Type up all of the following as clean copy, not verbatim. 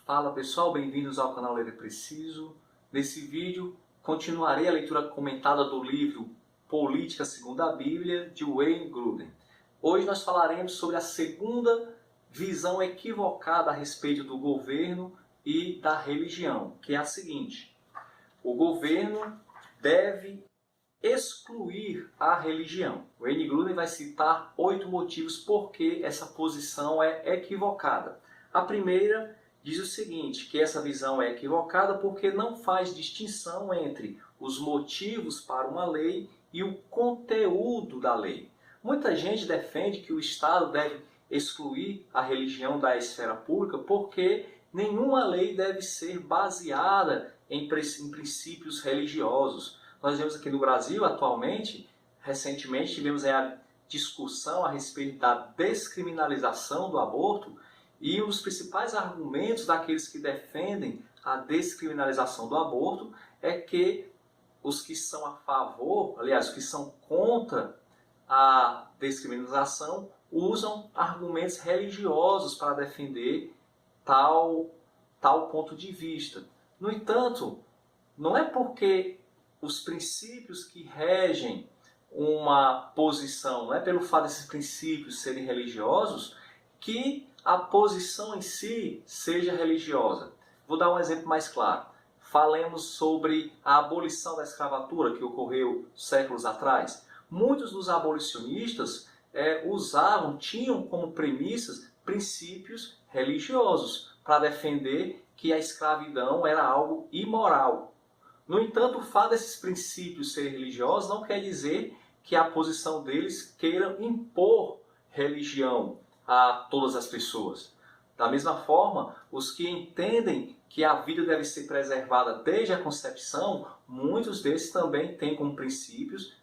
Fala pessoal, bem-vindos ao canal Ler é Preciso. Nesse vídeo continuarei a leitura comentada do livro Política Segundo a Bíblia, de Wayne Grudem. Hoje nós falaremos sobre a segunda visão equivocada a respeito do governo e da religião, que é a seguinte: o governo deve excluir a religião. Wayne Grudem vai citar 8 motivos por que essa posição é equivocada. A primeira diz o seguinte, que essa visão é equivocada porque não faz distinção entre os motivos para uma lei e o conteúdo da lei. Muita gente defende que o Estado deve excluir a religião da esfera pública porque nenhuma lei deve ser baseada em princípios religiosos. Nós vemos aqui no Brasil, atualmente, recentemente, tivemos a discussão a respeito da descriminalização do aborto, e um dos principais argumentos daqueles que defendem a descriminalização do aborto é que os que são a favor, aliás, os que são contra a descriminalização, usam argumentos religiosos para defender tal ponto de vista. No entanto, não é porque os princípios que regem uma posição, não é pelo fato desses princípios serem religiosos, que a posição em si seja religiosa. Vou dar um exemplo mais claro. Falemos sobre a abolição da escravatura que ocorreu séculos atrás. Muitos dos abolicionistas tinham como premissas princípios religiosos para defender que a escravidão era algo imoral. No entanto, o fato desses princípios serem religiosos não quer dizer que a posição deles queira impor religião a todas as pessoas. Da mesma forma, os que entendem que a vida deve ser preservada desde a concepção, muitos desses também têm como princípios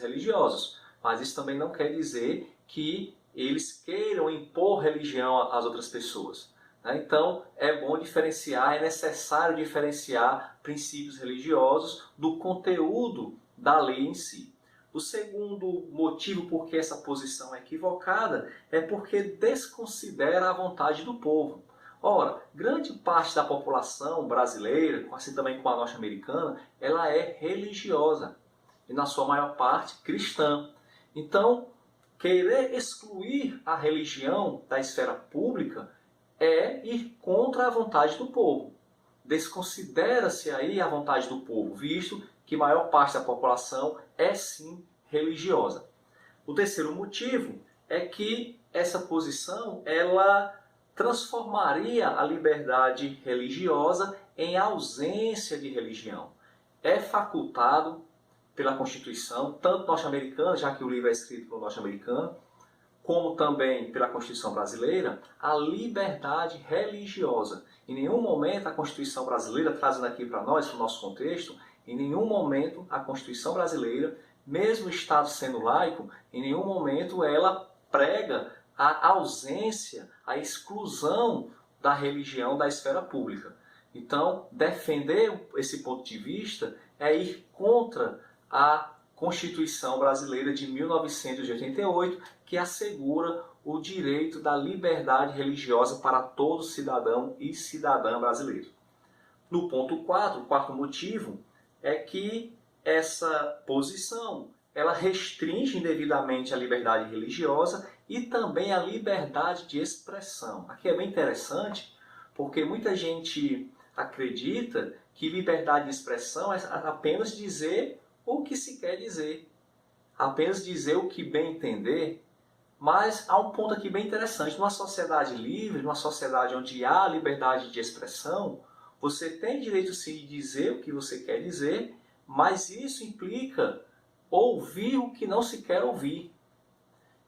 religiosos. Mas isso também não quer dizer que eles queiram impor religião às outras pessoas. Então, é bom diferenciar, é necessário diferenciar princípios religiosos do conteúdo da lei em si. O segundo motivo por que essa posição é equivocada é porque desconsidera a vontade do povo. Ora, grande parte da população brasileira, assim também como a norte-americana, ela é religiosa e na sua maior parte cristã. Então, querer excluir a religião da esfera pública é ir contra a vontade do povo. Desconsidera-se aí a vontade do povo, visto que a maior parte da população é sim religiosa. O terceiro motivo é que essa posição ela transformaria a liberdade religiosa em ausência de religião. É facultado pela Constituição, tanto norte-americana, já que o livro é escrito pelo norte-americano, como também pela Constituição brasileira, a liberdade religiosa. Em nenhum momento a Constituição brasileira, trazendo aqui para nós, para o nosso contexto, em nenhum momento a Constituição brasileira, mesmo o Estado sendo laico, em nenhum momento ela prega a ausência, a exclusão da religião da esfera pública. Então, defender esse ponto de vista é ir contra a Constituição brasileira de 1988, que assegura o direito da liberdade religiosa para todo cidadão e cidadã brasileiro. No ponto 4, o quarto motivo, é que essa posição ela restringe indevidamente a liberdade religiosa e também a liberdade de expressão. Aqui é bem interessante, porque muita gente acredita que liberdade de expressão é apenas dizer o que se quer dizer, apenas dizer o que bem entender. Mas há um ponto aqui bem interessante. Numa sociedade livre, numa sociedade onde há liberdade de expressão, você tem direito sim de dizer o que você quer dizer, mas isso implica ouvir o que não se quer ouvir.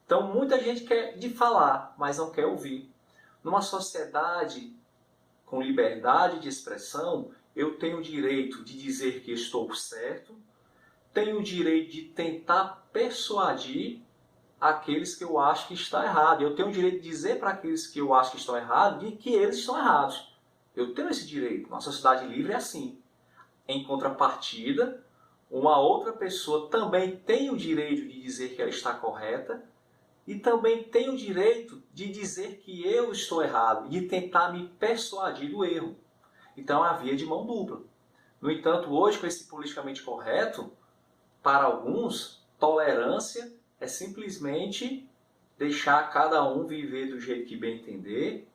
Então muita gente quer de falar, mas não quer ouvir. Numa sociedade com liberdade de expressão, eu tenho o direito de dizer que estou certo, tenho o direito de tentar persuadir aqueles que eu acho que está errado. Eu tenho o direito de dizer para aqueles que eu acho que estão errados de que eles estão errados. Eu tenho esse direito. Uma sociedade livre é assim. Em contrapartida, uma outra pessoa também tem o direito de dizer que ela está correta, e também tem o direito de dizer que eu estou errado e de tentar me persuadir do erro. Então é a via de mão dupla. No entanto, hoje, com esse politicamente correto, para alguns, tolerância é simplesmente deixar cada um viver do jeito que bem entender,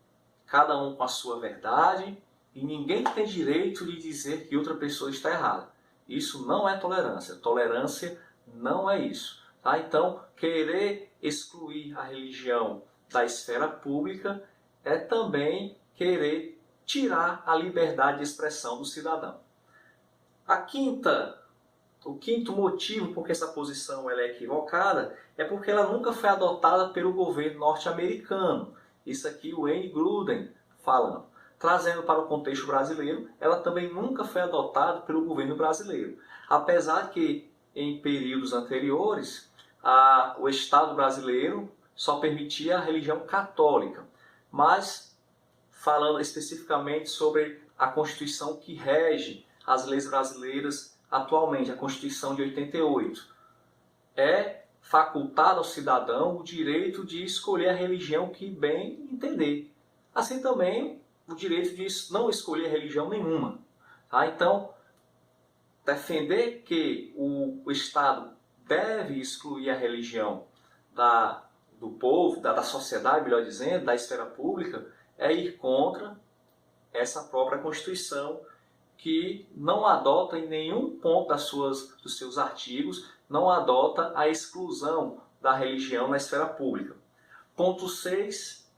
cada um com a sua verdade, e ninguém tem direito de dizer que outra pessoa está errada. Isso não é tolerância. Tolerância não é isso. Tá? Então, querer excluir a religião da esfera pública é também querer tirar a liberdade de expressão do cidadão. O quinto motivo por que essa posição ela é equivocada é porque ela nunca foi adotada pelo governo norte-americano. Isso aqui o Wayne Grudem falando. Trazendo para o contexto brasileiro, ela também nunca foi adotada pelo governo brasileiro. Apesar que, em períodos anteriores, o Estado brasileiro só permitia a religião católica. Mas, falando especificamente sobre a Constituição que rege as leis brasileiras atualmente, a Constituição de 88, é facultado ao cidadão o direito de escolher a religião que bem entender. Assim também o direito de não escolher religião nenhuma. Tá? Então, defender que o Estado deve excluir a religião do povo, da sociedade, melhor dizendo, da esfera pública, é ir contra essa própria Constituição, que não adota em nenhum ponto dos seus artigos, não adota a exclusão da religião na esfera pública. Ponto 6,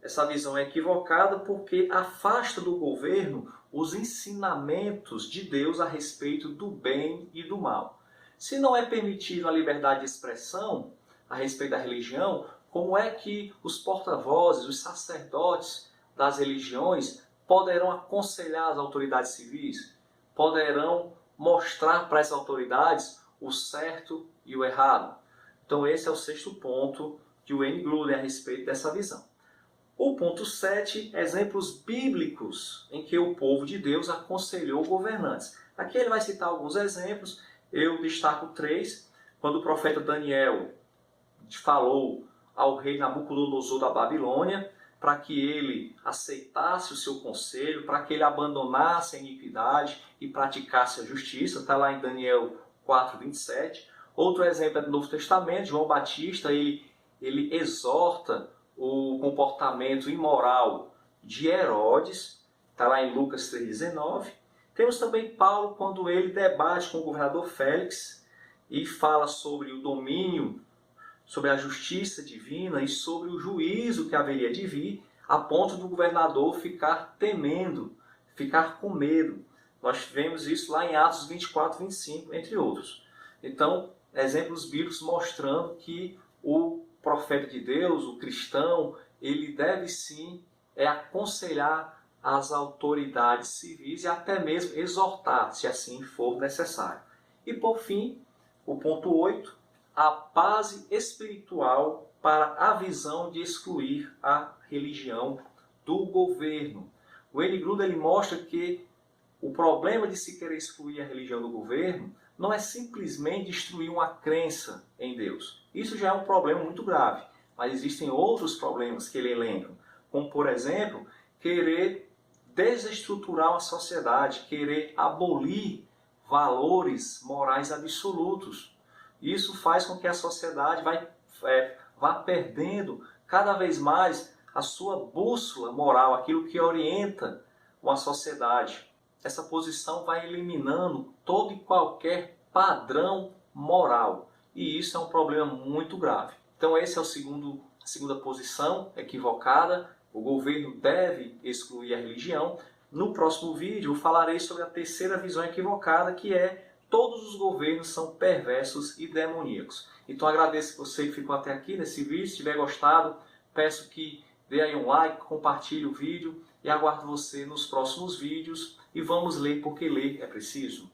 essa visão é equivocada porque afasta do governo os ensinamentos de Deus a respeito do bem e do mal. Se não é permitido a liberdade de expressão a respeito da religião, como é que os porta-vozes, os sacerdotes das religiões poderão aconselhar as autoridades civis? Poderão mostrar para essas autoridades o certo e o errado? Então esse é o 6º ponto de Wayne Grudem a respeito dessa visão. O ponto 7, exemplos bíblicos em que o povo de Deus aconselhou governantes. Aqui ele vai citar alguns exemplos, eu destaco 3. Quando o profeta Daniel falou ao rei Nabucodonosor da Babilônia, para que ele aceitasse o seu conselho, para que ele abandonasse a iniquidade e praticasse a justiça. Está lá em Daniel 4:27. Outro exemplo é do Novo Testamento, João Batista, ele exorta o comportamento imoral de Herodes, está lá em Lucas 3:19. Temos também Paulo, quando ele debate com o governador Félix e fala sobre o domínio, sobre a justiça divina e sobre o juízo que haveria de vir, a ponto do governador ficar temendo, ficar com medo. Nós vemos isso lá em Atos 24:25, entre outros. Então, exemplos bíblicos mostrando que o profeta de Deus, o cristão, ele deve sim aconselhar as autoridades civis e até mesmo exortar, se assim for necessário. E por fim, o ponto 8, a base espiritual para a visão de excluir a religião do governo. O Wayne Grudem ele mostra que o problema de se querer excluir a religião do governo não é simplesmente destruir uma crença em Deus. Isso já é um problema muito grave, mas existem outros problemas que ele elenca, como por exemplo, querer desestruturar uma sociedade, querer abolir valores morais absolutos. Isso faz com que a sociedade vá perdendo cada vez mais a sua bússola moral, aquilo que orienta uma sociedade. Essa posição vai eliminando todo e qualquer padrão moral. E isso é um problema muito grave. Então esse é a segunda posição equivocada. O governo deve excluir a religião. No próximo vídeo eu falarei sobre a terceira visão equivocada, que é todos os governos são perversos e demoníacos. Então agradeço que você ficou até aqui nesse vídeo. Se tiver gostado, peço que dê aí um like, compartilhe o vídeo e aguardo você nos próximos vídeos. E vamos ler porque ler é preciso.